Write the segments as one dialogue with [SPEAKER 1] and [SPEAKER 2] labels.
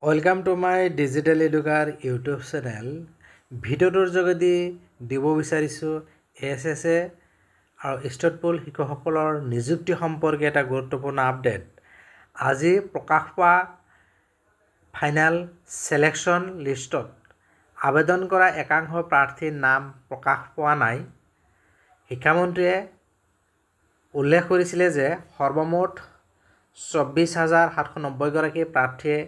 [SPEAKER 1] Welcome to my digital এডুকাৰ YouTube channel. ভিডিঅ'টোৰ যোগেদি দিব বিচাৰিছোঁ এছ আৰু ষ্টেট পুল শিক্ষকসকলৰ নিযুক্তি সম্পৰ্কে এটা গুৰুত্বপূৰ্ণ আপডেট। আজি প্ৰকাশ পোৱা ফাইনেল ছিলেকশ্যন লিষ্টত আবেদন কৰা একাংশ প্ৰাৰ্থীৰ নাম প্ৰকাশ পোৱা নাই। শিক্ষামন্ত্ৰীয়ে উল্লেখ কৰিছিলে যে সৰ্বমুঠ 24,790 গৰাকী প্ৰাৰ্থীয়ে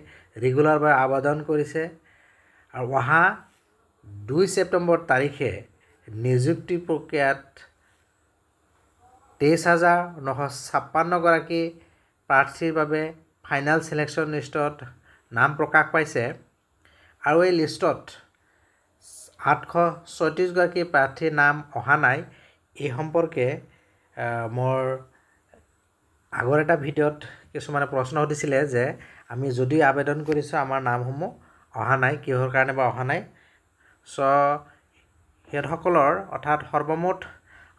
[SPEAKER 1] ৰেগুলাৰভাৱে আবেদন কৰিছে আৰু অহা 2 ছেপ্টেম্বৰ তাৰিখে নিযুক্তি প্ৰক্ৰিয়াত 23,956 গৰাকী প্ৰাৰ্থীৰ বাবে ফাইনেল ছিলেকশ্যন লিষ্টত নাম প্ৰকাশ পাইছে আৰু এই লিষ্টত 836 গৰাকী প্ৰাৰ্থীৰ নাম অহা নাই। এই সম্পৰ্কে মোৰ আগৰ এটা ভিডিঅ'ত কিছুমানে প্ৰশ্ন সুধিছিলে যে আমি যদি আবেদন কৰিছোঁ আমাৰ নামসমূহ অহা নাই, কিহৰ কাৰণে বা অহা নাই। সিহঁতসকলৰ অৰ্থাৎ সৰ্বমুঠ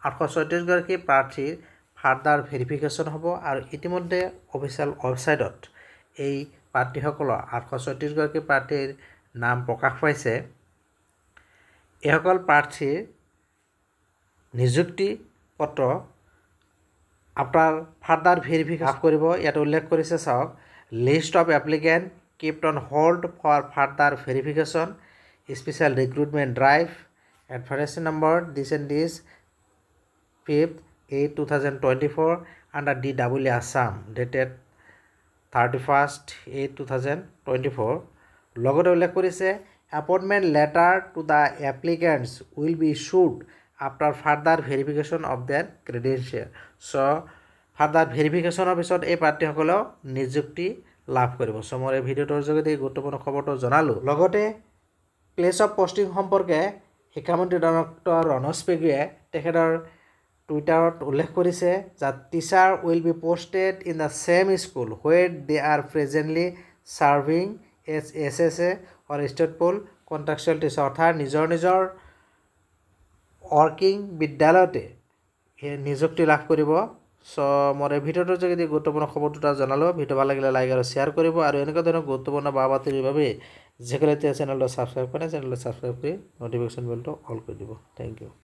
[SPEAKER 1] 836 গৰাকী প্ৰাৰ্থীৰ ফাৰ্দাৰ ভেৰিফিকেশ্যন হ'ব আৰু ইতিমধ্যে অফিচিয়েল ৱেবছাইটত এই প্ৰাৰ্থীসকলৰ 836 গৰাকী প্ৰাৰ্থীৰ নাম প্ৰকাশ পাইছে। এইসকল প্ৰাৰ্থীৰ নিযুক্তি পত্ৰ আপোনাৰ ফাৰ্দাৰ ভেৰিফিকেশ্যন কৰিব। ইয়াত উল্লেখ কৰিছে, চাওক, list of applicant kept on hold for further verification, special recruitment drive, advertisement number this and this 5/8/2024 under DWA Assam dated 31/8/2024। লগতে উল্লেখ কৰিছে appointment letter to the applicants will be issued after further verification of their credential। Further ভেৰিফিকেশ্যনৰ পিছত এই প্ৰাৰ্থীসকলেও নিযুক্তি লাভ কৰিব। মই এই ভিডিঅ'টোৰ যোগেদি গুৰুত্বপূৰ্ণ খবৰটো জনালোঁ। লগতে প্লেচ অফ পষ্টিং সম্পৰ্কে শিক্ষামন্ত্ৰী ডক্টৰ ৰণোজ পেগুৱে তেখেতৰ টুইটাৰত উল্লেখ কৰিছে যে teacher will be posted in the same school where they are presently serving as or state pool contractual teacher, অৰ্থাৎ নিজৰ ৱৰ্কিং বিদ্যালয়তে নিযুক্তি লাভ কৰিব। মই এই ভিডিঅ'টোৰ যোগেদি গুৰুত্বপূৰ্ণ খবৰ দুটা জনালোঁ। ভিডিঅ' ভাল লাগিলে লাইক আৰু শ্বেয়াৰ কৰিব আৰু এনেকুৱা ধৰণৰ গুৰুত্বপূৰ্ণ বাতৰিৰ বাবে যিসকলে এতিয়া চেনেলটো ছাবস্ক্ৰাইব কৰে চেনেলটো ছাবস্ক্ৰাইব কৰি ন'টিফিকেশ্যন বেলটো অল কৰি দিব। Thank U.